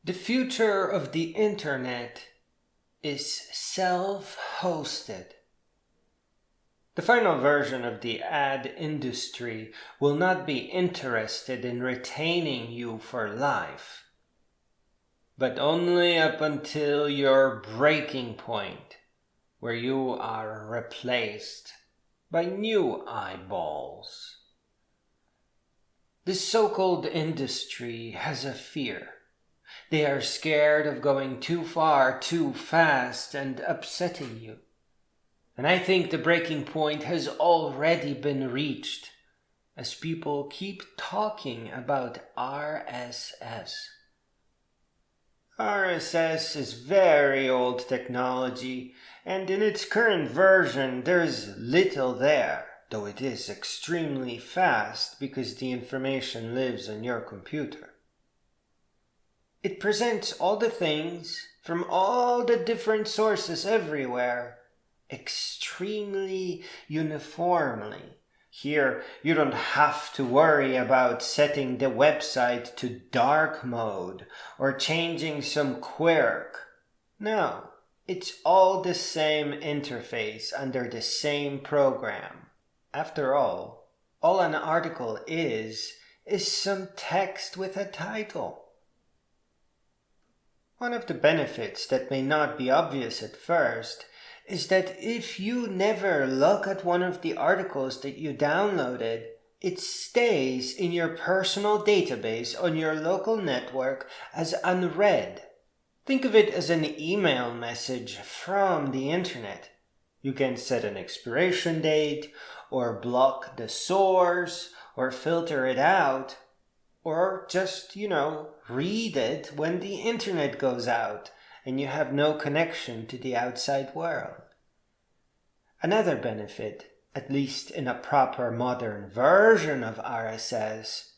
The future of the internet is self-hosted. The final version of the ad industry will not be interested in retaining you for life, but only up until your breaking point, where you are replaced by new eyeballs. This so-called industry has a fear. They are scared of going too far, too fast, and upsetting you. And I think the breaking point has already been reached, as people keep talking about RSS. RSS is very old technology, and in its current version there's little there, though it is extremely fast because the information lives on your computer. It presents all the things from all the different sources everywhere extremely uniformly. Here, you don't have to worry about setting the website to dark mode or changing some quirk. No, it's all the same interface under the same program. After all an article is some text with a title. One of the benefits that may not be obvious at first is that if you never look at one of the articles that you downloaded, it stays in your personal database on your local network as unread. Think of it as an email message from the internet. You can set an expiration date, or block the source, or filter it out, or just, read it when the internet goes out and you have no connection to the outside world. Another benefit, at least in a proper modern version of RSS,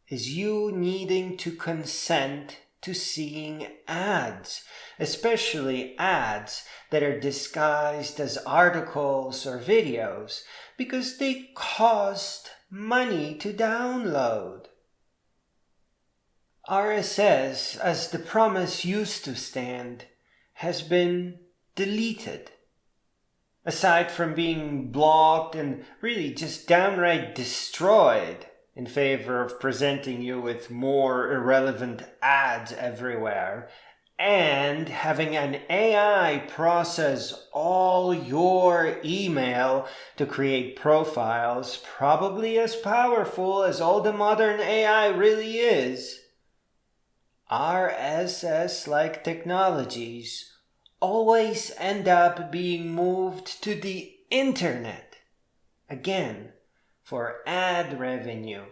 is you needing to consent to seeing ads, especially ads that are disguised as articles or videos, because they cost money to download. RSS, as the promise used to stand, has been deleted. Aside from being blocked and really just downright destroyed in favor of presenting you with more irrelevant ads everywhere, and having an AI process all your email to create profiles probably as powerful as all the modern AI really is, RSS-like technologies always end up being moved to the internet. Again, for ad revenue,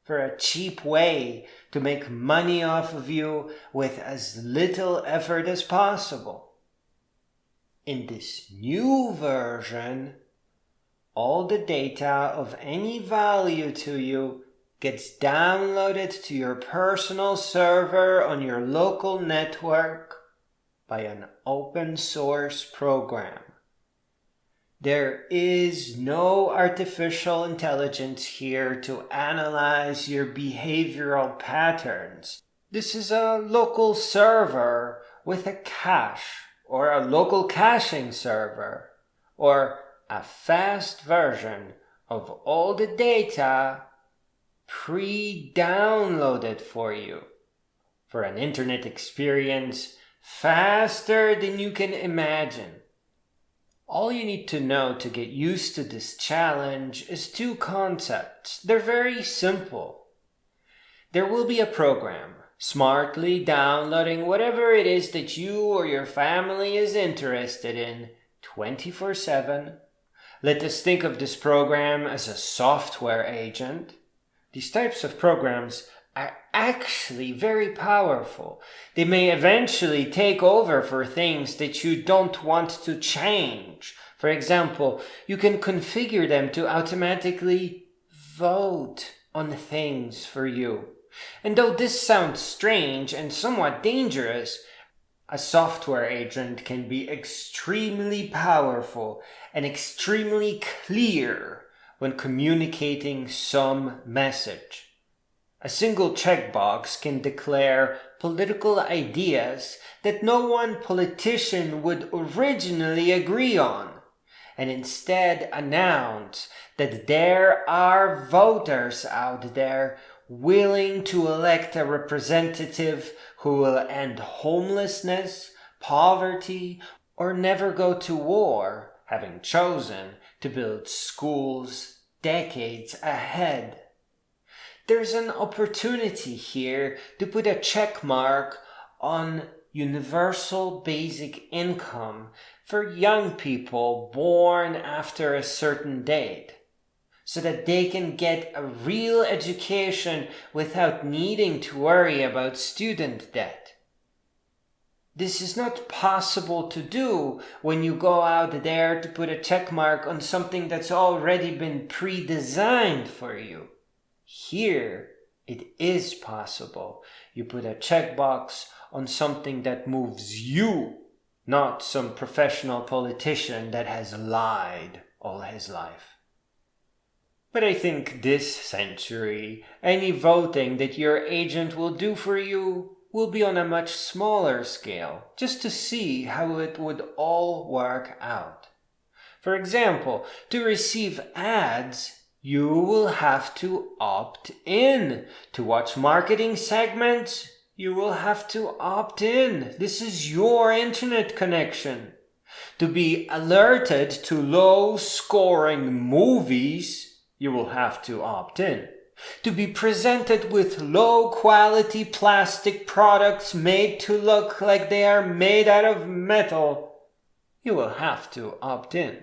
for a cheap way to make money off of you with as little effort as possible. In this new version, all the data of any value to you gets downloaded to your personal server on your local network by an open source program. There is no artificial intelligence here to analyze your behavioral patterns. This is a local server with a cache, or a local caching server, or a fast version of all the data pre-downloaded for you, for an internet experience faster than you can imagine. All you need to know to get used to this challenge is two concepts. They're very simple. There will be a program smartly downloading whatever it is that you or your family is interested in 24/7. Let us think of this program as a software agent. These types of programs are actually very powerful. They may eventually take over for things that you don't want to change. For example, you can configure them to automatically vote on things for you. And though this sounds strange and somewhat dangerous, a software agent can be extremely powerful and extremely clear when communicating some message. A single checkbox can declare political ideas that no one politician would originally agree on, and instead announce that there are voters out there willing to elect a representative who will end homelessness, poverty, or never go to war, having chosen to build schools decades ahead. There's an opportunity here to put a check mark on universal basic income for young people born after a certain date, so that they can get a real education without needing to worry about student debt. This is not possible to do when you go out there to put a check mark on something that's already been pre-designed for you. Here, it is possible. You put a checkbox on something that moves you, not some professional politician that has lied all his life. But I think this century, any voting that your agent will do for you will be on a much smaller scale, just to see how it would all work out. For example, to receive ads, you will have to opt in. To watch marketing segments, you will have to opt in. This is your internet connection. To be alerted to low-scoring movies, you will have to opt in. To be presented with low-quality plastic products made to look like they are made out of metal, you will have to opt in.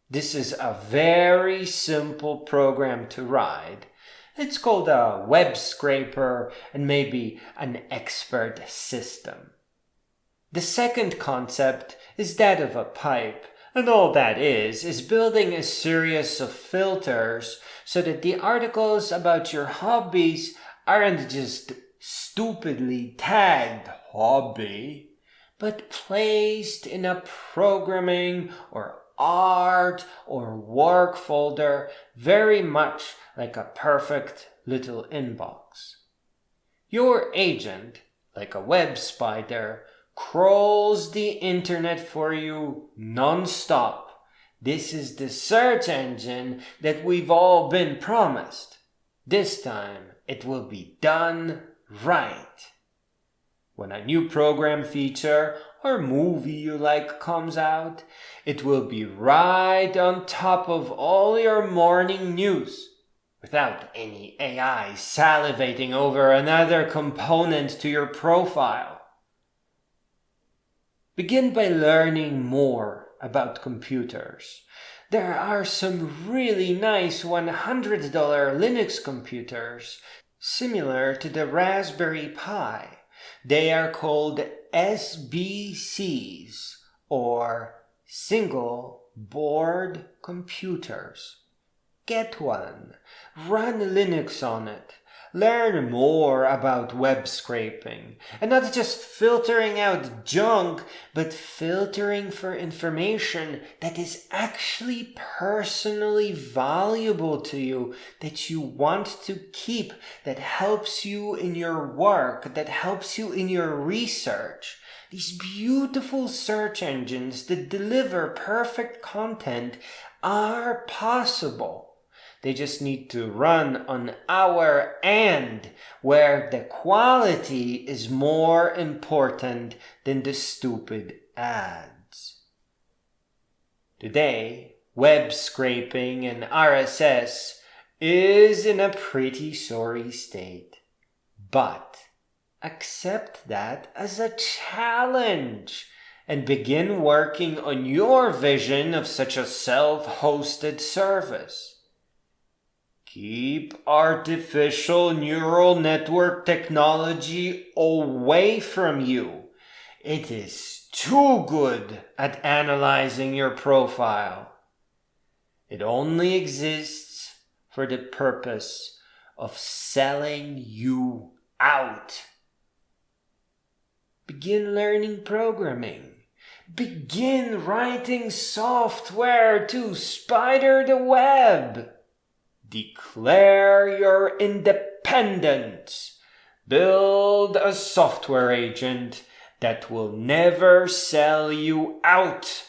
This is a very simple program to ride. It's called a web scraper and maybe an expert system. The second concept is that of a pipe, and all that is building a series of filters so that the articles about your hobbies aren't just stupidly tagged hobby, but placed in a programming or art or work folder, very much like a perfect little inbox. Your agent, like a web spider, crawls the internet for you non-stop. This is the search engine that we've all been promised. This time it will be done right. When a new program feature or movie you like comes out, it will be right on top of all your morning news, without any AI salivating over another component to your profile. Begin by learning more about computers. There are some really nice $100 Linux computers, similar to the Raspberry Pi. They are called SBCs, or Single Board Computers. Get one. Run Linux on it. Learn more about web scraping, and not just filtering out junk, but filtering for information that is actually personally valuable to you, that you want to keep, that helps you in your work, that helps you in your research. These beautiful search engines that deliver perfect content are possible. They just need to run on our end, where the quality is more important than the stupid ads. Today, web scraping and RSS is in a pretty sorry state. But accept that as a challenge and begin working on your vision of such a self-hosted service. Keep artificial neural network technology away from you. It is too good at analyzing your profile. It only exists for the purpose of selling you out. Begin learning programming. Begin writing software to spider the web. Declare your independence. Build a software agent that will never sell you out.